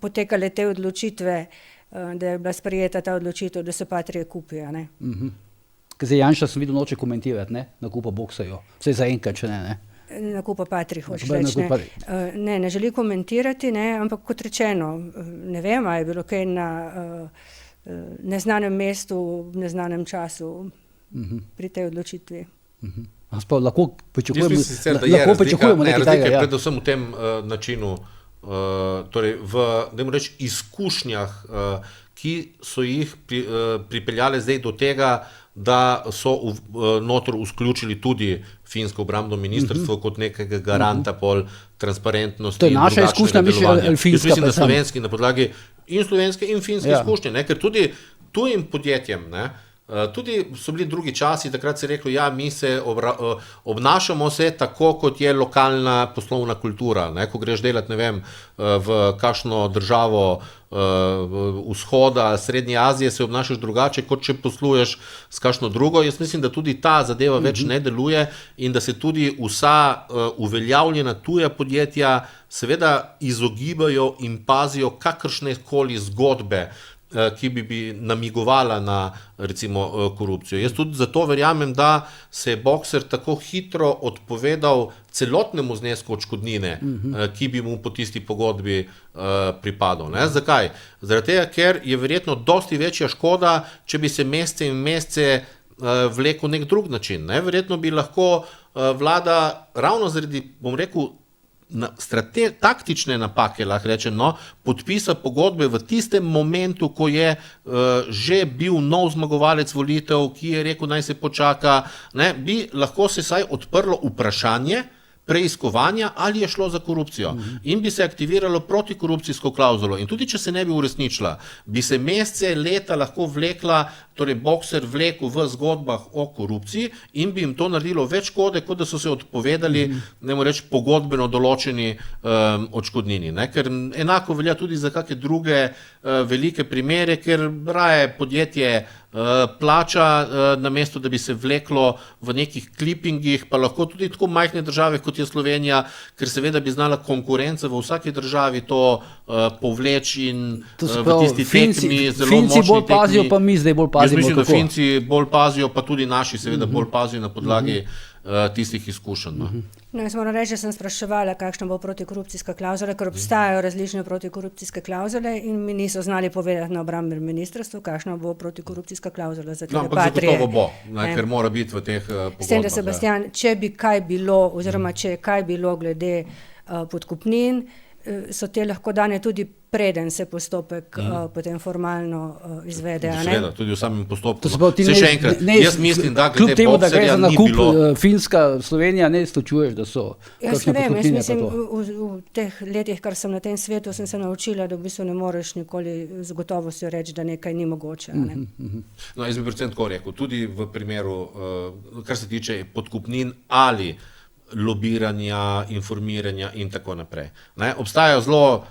potekale te odločitve, da je bila sprejeta ta odločitev, da se Patrije kupijo, ne? Ker zdaj Janša sem videl noče komentirati, ne? Nakupa bokserjev. Vse za enkrat, če ne? Nakupa Patrii, hočeš reči, ne. Ne želi komentirati, ne, ampak kot rečeno, ne vem, a je bilo kaj na neznanem mestu, v neznanem času pri tej odločitvi. Lahko pričakujemo, nekaj takega. Predvsem v tem načinu, torej v izkušnjah, ki so jih pripeljale zdaj do tega, da so notor vključili tudi finsko obrambno ministrstvo kot nekega garanta pol transparentnosti. To je naša izkušnja, ali finska? Jaz mislim, da slovenski na podlagi in slovenske in finske izkušnje, ne? Ker tudi tujim podjetjem, ne? Tudi so bili drugi časi, takrat se je reklo, ja, mi se obnašamo se tako, kot je lokalna poslovna kultura. Ne? Ko greš delati, ne vem, v kakšno državo vzhoda, Srednje Azije, se obnašaš drugače, kot če posluješ s kakšno drugo. Jaz mislim, da tudi ta zadeva več ne deluje in da se tudi vsa uveljavljena tuja podjetja seveda izogibajo in pazijo kakršne koli zgodbe, ki bi namigovala na recimo korupcijo. Jaz tudi zato verjamem, da se je Boxer tako hitro odpovedal celotnemu znesku odškodnine, ki bi mu po tisti pogodbi pripadal. Ne? Zakaj? Zaradi tega, ker je verjetno dosti večja škoda, če bi se mesece in mesece vlekel nek drug način. Ne? Verjetno bi lahko vlada ravno zaradi, bom rekel, taktične napake, lahko rečem, podpisa pogodbe v tistem momentu, ko je že bil nov zmagovalec volitev, ki je rekel, naj se počaka, ne, bi lahko se saj odprlo vprašanje preiskovanja, ali je šlo za korupcijo. In bi se aktiviralo protikorupcijsko klauzulo. In tudi, če se ne bi uresničila, bi se mesece, leta lahko vlekla, torej Boxer vlekel v zgodbah o korupciji in bi jim to naredilo več škode, kot da so se odpovedali, ne morem reči, pogodbeno določeni odškodnini. Ne? Ker enako velja tudi za kakšne druge velike primere, ker raje podjetje plača, namesto da bi se vleklo v nekih klipingih, pa lahko tudi tako majhne države, kot je Slovenija, ker seveda bi znala konkurenca v vsaki državi to povleči in v tisti tekmi, zelo močni tekmi. Finci bolj pazijo, pa mi zdaj bolj pazimo. Jaz mislim, da Finci bolj pazijo, pa tudi naši seveda bolj pazijo na podlagi tistih izkušenj. No, jaz moram reči, da sem spraševala, kakšna bo protikorupcijska klauzula, ker obstajajo različne protikorupcijske klauzule in mi niso znali povedati na obrambnem ministrstvu, kakšna bo protikorupcijska klauzula za te Patrije. Ampak zagotovo bo, ker mora biti v teh pogodbah. S tem, da Sebastian, če bi kaj bilo, oziroma če je kaj bilo glede podkupnin, so te lahko dane tudi preden se postopek potem formalno izvede. Seveda, tudi v samem postopku. Se še enkrat, jaz mislim, da glede kljub temu, da gre za nakup, bilo... Finska, Slovenija ne izključuješ, da so kakšne podkupnine. Jaz mislim, v teh letih, kar sem na tem svetu, sem se naučila, da v bistvu ne moreš nikoli z gotovostjo reči, da nekaj ni mogoče. No, jaz bi predvsem tako rekel, tudi v primeru, kar se tiče podkupnin ali lobiranja, informiranja in tako naprej. Obstaja zelo,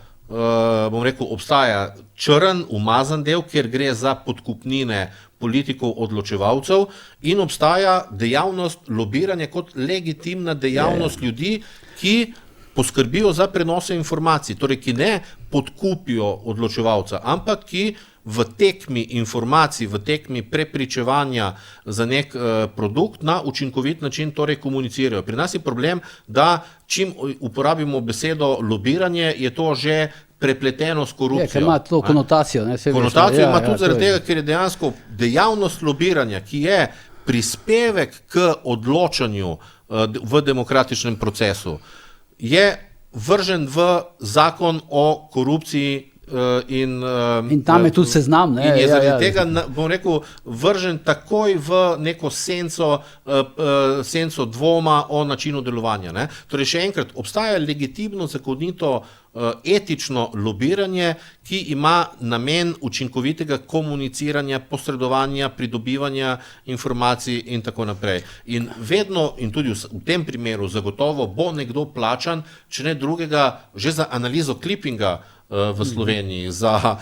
bom rekel, obstaja črn, umazan del, kjer gre za podkupnine politikov odločevalcev in obstaja dejavnost lobiranja kot legitimna dejavnost ljudi, ki poskrbijo za prenose informacij, torej ki ne podkupijo odločevalca, ampak ki v tekmi informacij, v tekmi prepričevanja za nek produkt na učinkovit način torej komunicirajo. Pri nas je problem, da čim uporabimo besedo lobiranje, je to že prepleteno s korupcijo. Ker ima to konotacijo. Konotacijo ima tudi zaradi tega, ker je dejansko dejavnost lobiranja, ki je prispevek k odločanju v demokratičnem procesu, je vržen v zakon o korupciji in tam je tudi seznam. In je zaradi tega, bom rekel, vržen takoj v neko senco dvoma o načinu delovanja. Ne? Torej, še enkrat, obstaja legitimno, zakonito, etično lobiranje, ki ima namen učinkovitega komuniciranja, posredovanja, pridobivanja informacij in tako naprej. In vedno, in tudi v tem primeru, zagotovo bo nekdo plačan, če ne drugega, že za analizo klipinga v Sloveniji, za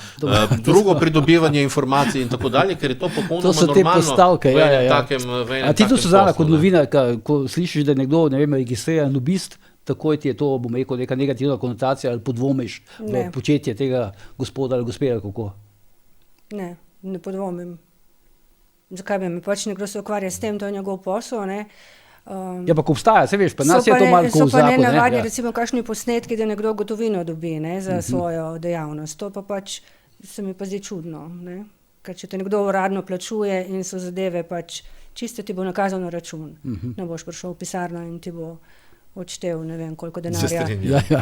drugo pridobivanje informacij in tako dalje, ker je to popolnoma normalno. To so te postavke, v enem takem A ti to, Suzana, kot novinarka, ko slišiš, da je nekdo, ne vem, registriran lobist, takoj ti je to, bom rekel, neka negativna konotacija ali podvomiš v početje tega gospoda ali gospeda, kako? Ne podvomim. Zakaj bi me pač nekdo se ukvarja s tem, to je njegov posel, ne? Ja, pa ko obstaja, se veš, pa nas je to malo kot zakon. So pa ne, nenavadni, recimo, kakšni posnetki, da nekdo gotovino dobi, ne, za svojo dejavnost. To pa pač se mi pa zdi čudno, ne. Ker če te nekdo uradno plačuje in so zadeve pač čiste, ti bo nakazal na račun. Ne boš prišel v pisarno in ti bo odštev, ne vem, koliko denarja. Ja.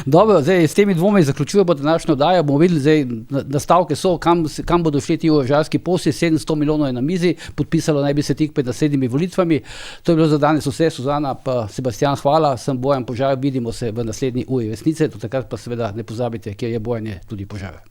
Dobro, zdaj s temi dvomi zaključujemo današnjo oddajo. Bomo videli, zdaj nastavke so, kam bodo šli ti orožarski posli, 700 milijonov je na mizi, podpisalo naj bi se tik pred naslednjimi volitvami. To je bilo za danes vse, Suzana pa Sebastijan, hvala, sem Bojan Požar, vidimo se v naslednji uri resnice, do takrat pa seveda ne pozabite, kjer je bojanje tudi požar.